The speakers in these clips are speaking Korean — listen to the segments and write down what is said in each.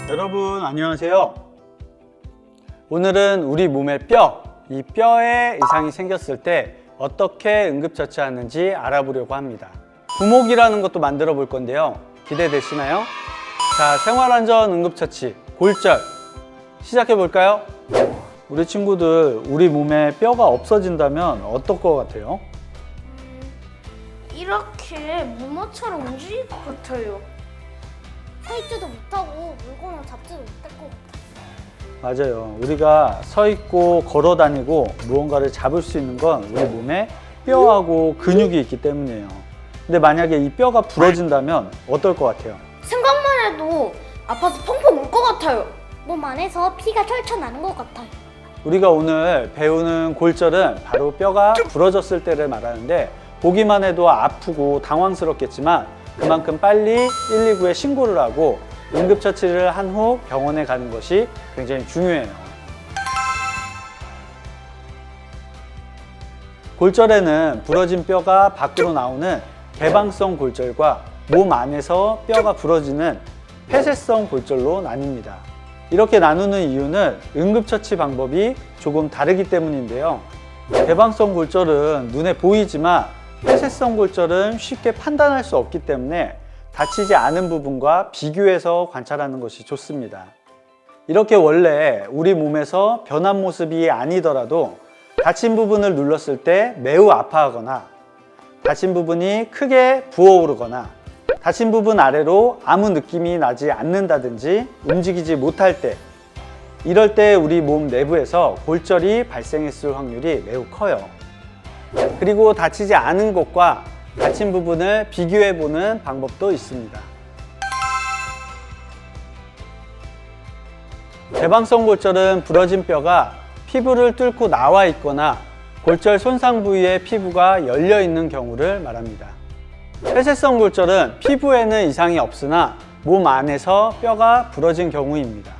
여러분 안녕하세요. 오늘은 우리 몸의 이 뼈에 이상이 생겼을 때 어떻게 응급처치하는지 알아보려고 합니다. 부목이라는 것도 만들어 볼 건데요. 기대되시나요? 자, 생활안전 응급처치 골절 시작해 볼까요? 우리 친구들, 우리 몸에 뼈가 없어진다면 어떨 것 같아요? 이렇게 무모처럼 움직일 것 같아요. 서 있지도 못하고 물건을 잡지도 못할 것 같아요. 맞아요. 우리가 서 있고 걸어 다니고 무언가를 잡을 수 있는 건 우리 몸에 뼈하고 근육이 있기 때문이에요. 근데 만약에 이 뼈가 부러진다면 어떨 것 같아요? 생각만 해도 아파서 펑펑 울 것 같아요. 몸 안에서 피가 철철 나는 것 같아요. 우리가 오늘 배우는 골절은 바로 뼈가 부러졌을 때를 말하는데, 보기만 해도 아프고 당황스럽겠지만 그만큼 빨리 119에 신고를 하고 응급처치를 한 후 병원에 가는 것이 굉장히 중요해요. 골절에는 부러진 뼈가 밖으로 나오는 개방성 골절과 몸 안에서 뼈가 부러지는 폐쇄성 골절로 나뉩니다. 이렇게 나누는 이유는 응급처치 방법이 조금 다르기 때문인데요. 개방성 골절은 눈에 보이지만 폐쇄성 골절은 쉽게 판단할 수 없기 때문에 다치지 않은 부분과 비교해서 관찰하는 것이 좋습니다. 이렇게 원래 우리 몸에서 변한 모습이 아니더라도 다친 부분을 눌렀을 때 매우 아파하거나, 다친 부분이 크게 부어오르거나, 다친 부분 아래로 아무 느낌이 나지 않는다든지 움직이지 못할 때, 이럴 때 우리 몸 내부에서 골절이 발생했을 확률이 매우 커요. 그리고 다치지 않은 곳과 다친 부분을 비교해 보는 방법도 있습니다. 개방성 골절은 부러진 뼈가 피부를 뚫고 나와 있거나 골절 손상 부위의 피부가 열려 있는 경우를 말합니다. 폐쇄성 골절은 피부에는 이상이 없으나 몸 안에서 뼈가 부러진 경우입니다.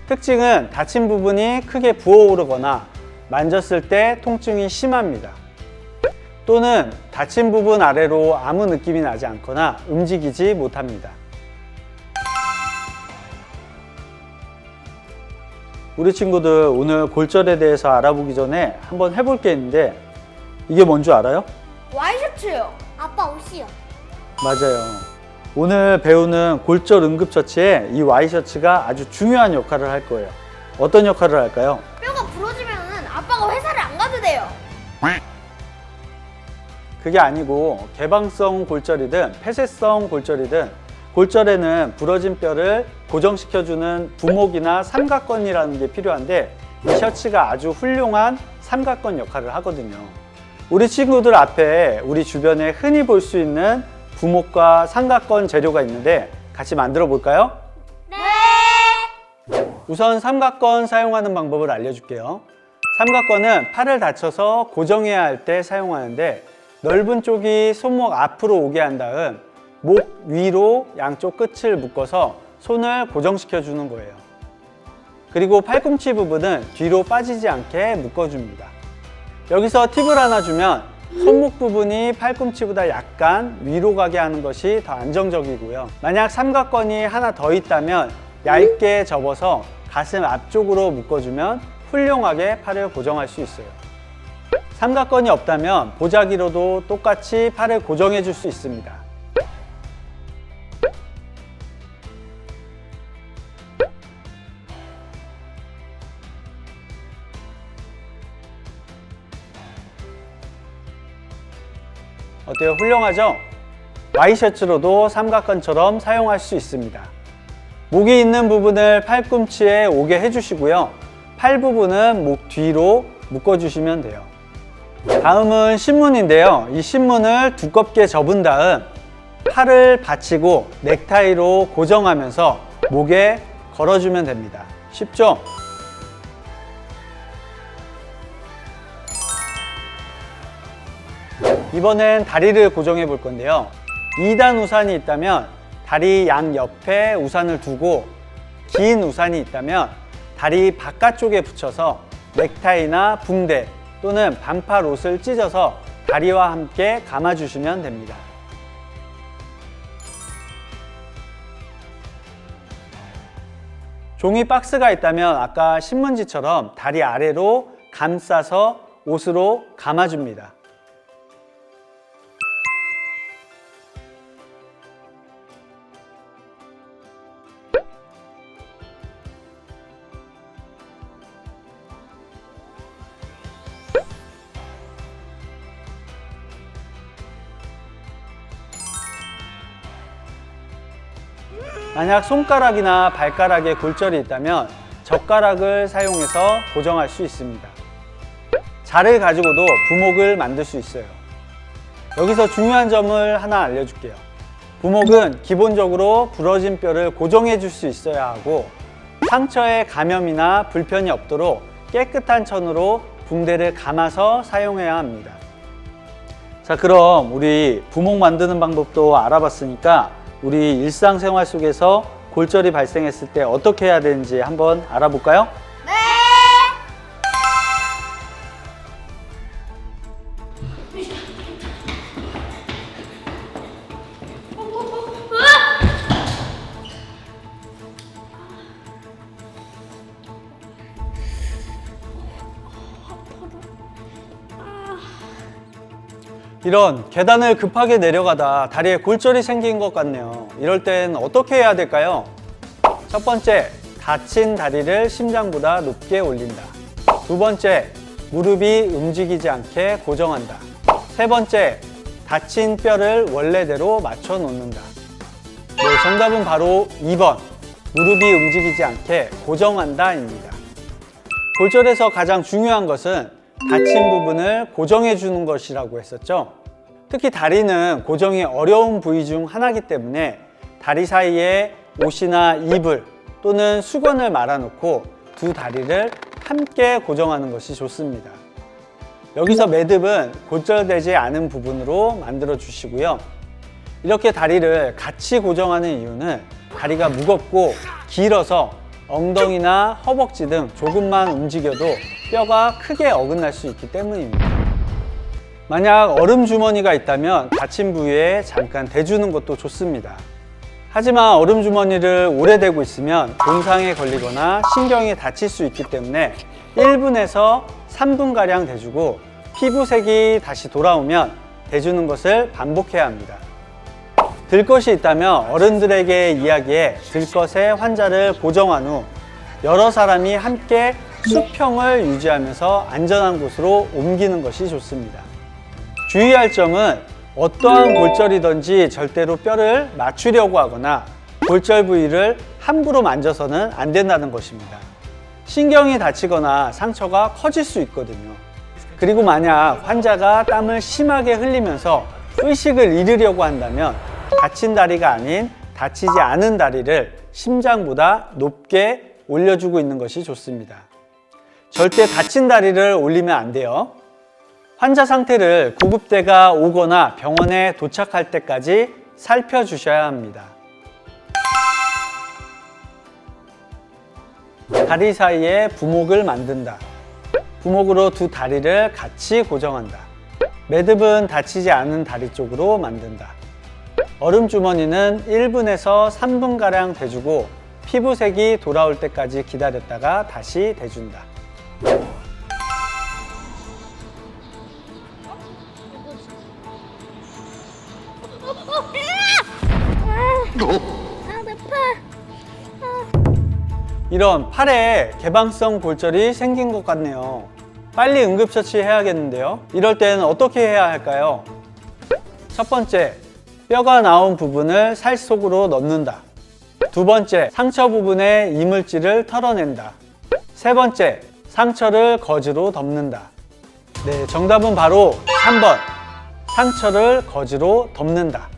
특징은 다친 부분이 크게 부어오르거나 만졌을 때 통증이 심합니다. 또는 다친 부분 아래로 아무 느낌이 나지 않거나 움직이지 못합니다. 우리 친구들, 오늘 골절에 대해서 알아보기 전에 한번 해볼 게 있는데, 이게 뭔 줄 알아요? 와이셔츠요. 아빠 옷이요. 맞아요. 오늘 배우는 골절 응급처치에 이 와이셔츠가 아주 중요한 역할을 할 거예요. 어떤 역할을 할까요? 뼈가 부러지면 아빠가 회사를 안 가도 돼요. 그게 아니고, 개방성 골절이든 폐쇄성 골절이든 골절에는 부러진 뼈를 고정시켜주는 부목이나 삼각건이라는 게 필요한데, 이 셔츠가 아주 훌륭한 삼각건 역할을 하거든요. 우리 친구들 앞에 우리 주변에 흔히 볼 수 있는 부목과 삼각건 재료가 있는데 같이 만들어 볼까요? 네. 우선 삼각건 사용하는 방법을 알려줄게요. 삼각건은 팔을 다쳐서 고정해야 할 때 사용하는데, 넓은 쪽이 손목 앞으로 오게 한 다음 목 위로 양쪽 끝을 묶어서 손을 고정시켜 주는 거예요. 그리고 팔꿈치 부분은 뒤로 빠지지 않게 묶어줍니다. 여기서 팁을 하나 주면, 손목 부분이 팔꿈치보다 약간 위로 가게 하는 것이 더 안정적이고요. 만약 삼각건이 하나 더 있다면 얇게 접어서 가슴 앞쪽으로 묶어주면 훌륭하게 팔을 고정할 수 있어요. 삼각건이 없다면 보자기로도 똑같이 팔을 고정해 줄 수 있습니다. 어때요? 훌륭하죠? 와이셔츠로도 삼각건처럼 사용할 수 있습니다. 목이 있는 부분을 팔꿈치에 오게 해주시고요. 팔 부분은 목 뒤로 묶어주시면 돼요. 다음은 신문인데요. 이 신문을 두껍게 접은 다음 팔을 받치고 넥타이로 고정하면서 목에 걸어주면 됩니다. 쉽죠? 이번엔 다리를 고정해 볼 건데요. 2단 우산이 있다면 다리 양 옆에 우산을 두고, 긴 우산이 있다면 다리 바깥쪽에 붙여서 넥타이나 붕대 또는 반팔 옷을 찢어서 다리와 함께 감아주시면 됩니다. 종이 박스가 있다면 아까 신문지처럼 다리 아래로 감싸서 옷으로 감아줍니다. 만약 손가락이나 발가락에 골절이 있다면 젓가락을 사용해서 고정할 수 있습니다. 자를 가지고도 부목을 만들 수 있어요. 여기서 중요한 점을 하나 알려줄게요. 부목은 기본적으로 부러진 뼈를 고정해 줄 수 있어야 하고 상처에 감염이나 불편이 없도록 깨끗한 천으로 붕대를 감아서 사용해야 합니다. 자, 그럼 우리 부목 만드는 방법도 알아봤으니까 우리 일상생활 속에서 골절이 발생했을 때 어떻게 해야 되는지 한번 알아볼까요? 네. 이런 계단을 급하게 내려가다 다리에 골절이 생긴 것 같네요. 이럴 땐 어떻게 해야 될까요? 첫 번째, 다친 다리를 심장보다 높게 올린다. 두 번째, 무릎이 움직이지 않게 고정한다. 세 번째, 다친 뼈를 원래대로 맞춰 놓는다. 네, 정답은 바로 2번, 무릎이 움직이지 않게 고정한다입니다. 골절에서 가장 중요한 것은 다친 부분을 고정해 주는 것이라고 했었죠. 특히 다리는 고정이 어려운 부위 중 하나이기 때문에 다리 사이에 옷이나 이불 또는 수건을 말아놓고 두 다리를 함께 고정하는 것이 좋습니다. 여기서 매듭은 골절되지 않은 부분으로 만들어 주시고요. 이렇게 다리를 같이 고정하는 이유는 다리가 무겁고 길어서 엉덩이나 허벅지 등 조금만 움직여도 뼈가 크게 어긋날 수 있기 때문입니다. 만약 얼음 주머니가 있다면 다친 부위에 잠깐 대주는 것도 좋습니다. 하지만 얼음 주머니를 오래 대고 있으면 손상에 걸리거나 신경이 다칠 수 있기 때문에 1분에서 3분가량 대주고 피부색이 다시 돌아오면 대주는 것을 반복해야 합니다. 들것이 있다면 어른들에게 이야기해 들것에 환자를 고정한 후 여러 사람이 함께 수평을 유지하면서 안전한 곳으로 옮기는 것이 좋습니다. 주의할 점은 어떠한 골절이든지 절대로 뼈를 맞추려고 하거나 골절 부위를 함부로 만져서는 안 된다는 것입니다. 신경이 다치거나 상처가 커질 수 있거든요. 그리고 만약 환자가 땀을 심하게 흘리면서 의식을 잃으려고 한다면 다친 다리가 아닌 다치지 않은 다리를 심장보다 높게 올려주고 있는 것이 좋습니다. 절대 다친 다리를 올리면 안 돼요. 환자 상태를 구급대가 오거나 병원에 도착할 때까지 살펴주셔야 합니다. 다리 사이에 부목을 만든다. 부목으로 두 다리를 같이 고정한다. 매듭은 다치지 않은 다리 쪽으로 만든다. 얼음 주머니는 1분에서 3분가량 대주고 피부색이 돌아올 때까지 기다렸다가 다시 대준다. 내 팔. 이런 팔에 개방성 골절이 생긴 것 같네요. 빨리 응급처치 해야겠는데요. 이럴 때는 어떻게 해야 할까요? 첫 번째, 뼈가 나온 부분을 살 속으로 넣는다. 두 번째, 상처 부분의 이물질을 털어낸다. 세 번째, 상처를 거즈로 덮는다. 네, 정답은 바로 3번, 상처를 거즈로 덮는다.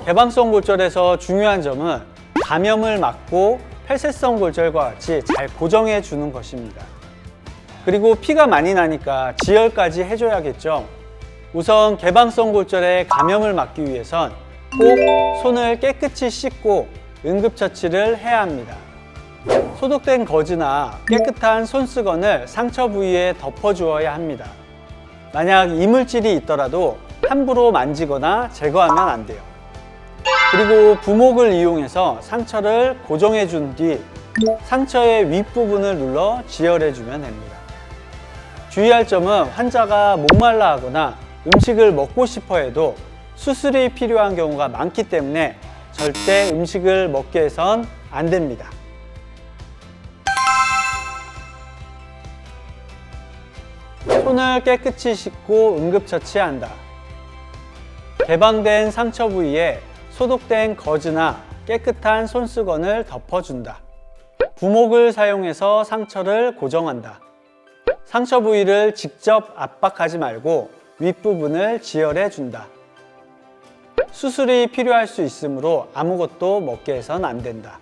개방성 골절에서 중요한 점은 감염을 막고 폐쇄성 골절과 같이 잘 고정해 주는 것입니다. 그리고 피가 많이 나니까 지혈까지 해줘야겠죠. 우선 개방성 골절에 감염을 막기 위해선 꼭 손을 깨끗이 씻고 응급처치를 해야 합니다. 소독된 거즈나 깨끗한 손수건을 상처 부위에 덮어주어야 합니다. 만약 이물질이 있더라도 함부로 만지거나 제거하면 안 돼요. 그리고 부목을 이용해서 상처를 고정해 준 뒤 상처의 윗부분을 눌러 지혈해주면 됩니다. 주의할 점은 환자가 목말라 하거나 음식을 먹고 싶어 해도 수술이 필요한 경우가 많기 때문에 절대 음식을 먹게 해선 안 됩니다. 손을 깨끗이 씻고 응급처치한다. 개방된 상처 부위에 소독된 거즈나 깨끗한 손수건을 덮어준다. 부목을 사용해서 상처를 고정한다. 상처 부위를 직접 압박하지 말고 윗부분을 지혈해 준다. 수술이 필요할 수 있으므로 아무것도 먹게 해선 안 된다.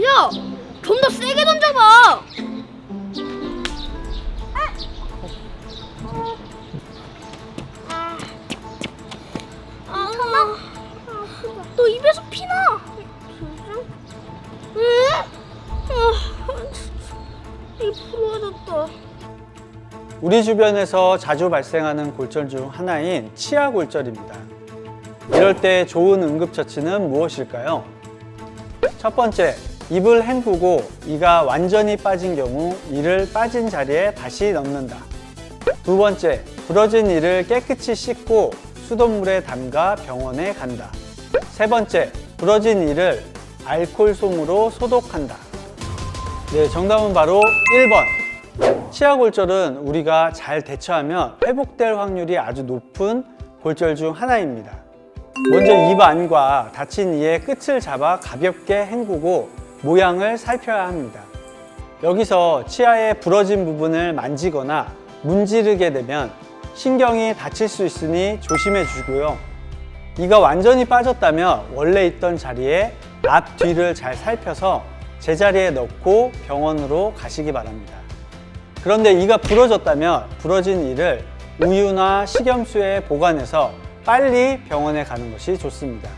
야, 좀 더 세게 던져봐. 너 입에서 피나? 이 부러졌다. 우리 주변에서 자주 발생하는 골절 중 하나인 치아 골절입니다. 이럴 때 좋은 응급처치는 무엇일까요? 첫 번째, 입을 헹구고 이가 완전히 빠진 경우 이를 빠진 자리에 다시 넣는다. 두 번째, 부러진 이를 깨끗이 씻고 수돗물에 담가 병원에 간다. 세 번째, 부러진 이를 알코올 솜으로 소독한다. 네, 정답은 바로 1번. 치아 골절은 우리가 잘 대처하면 회복될 확률이 아주 높은 골절 중 하나입니다. 먼저 입 안과 다친 이의 끝을 잡아 가볍게 헹구고 모양을 살펴야 합니다. 여기서 치아의 부러진 부분을 만지거나 문지르게 되면 신경이 다칠 수 있으니 조심해 주고요. 이가 완전히 빠졌다면 원래 있던 자리에 앞 뒤를 잘 살펴서 제자리에 넣고 병원으로 가시기 바랍니다. 그런데 이가 부러졌다면 부러진 이를 우유나 식염수에 보관해서 빨리 병원에 가는 것이 좋습니다.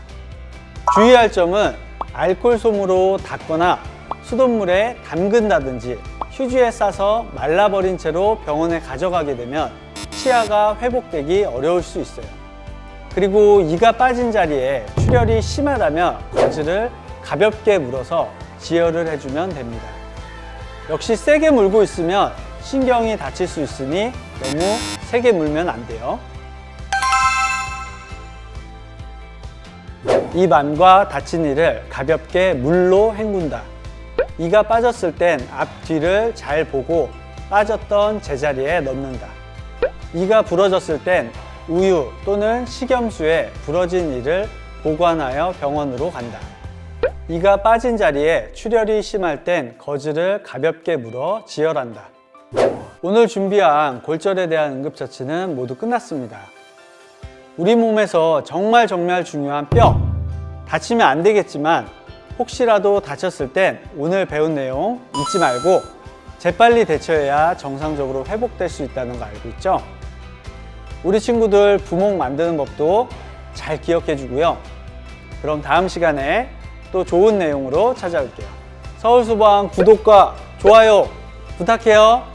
주의할 점은 알코올 솜으로 닦거나 수돗물에 담근다든지 휴지에 싸서 말라버린 채로 병원에 가져가게 되면 치아가 회복되기 어려울 수 있어요. 그리고 이가 빠진 자리에 출혈이 심하다면 거즈를 가볍게 물어서 지혈을 해주면 됩니다. 역시 세게 물고 있으면 신경이 다칠 수 있으니 너무 세게 물면 안 돼요. 입 안과 다친 이를 가볍게 물로 헹군다. 이가 빠졌을 땐 앞뒤를 잘 보고 빠졌던 제자리에 넣는다. 이가 부러졌을 땐 우유 또는 식염수에 부러진 이를 보관하여 병원으로 간다. 이가 빠진 자리에 출혈이 심할 땐 거즈를 가볍게 물어 지혈한다. 오늘 준비한 골절에 대한 응급처치는 모두 끝났습니다. 우리 몸에서 정말 중요한 뼈, 다치면 안 되겠지만 혹시라도 다쳤을 땐 오늘 배운 내용 잊지 말고 재빨리 대처해야 정상적으로 회복될 수 있다는 거 알고 있죠? 우리 친구들 부목 만드는 법도 잘 기억해 주고요. 그럼 다음 시간에 또 좋은 내용으로 찾아올게요. 서울소방 구독과 좋아요 부탁해요.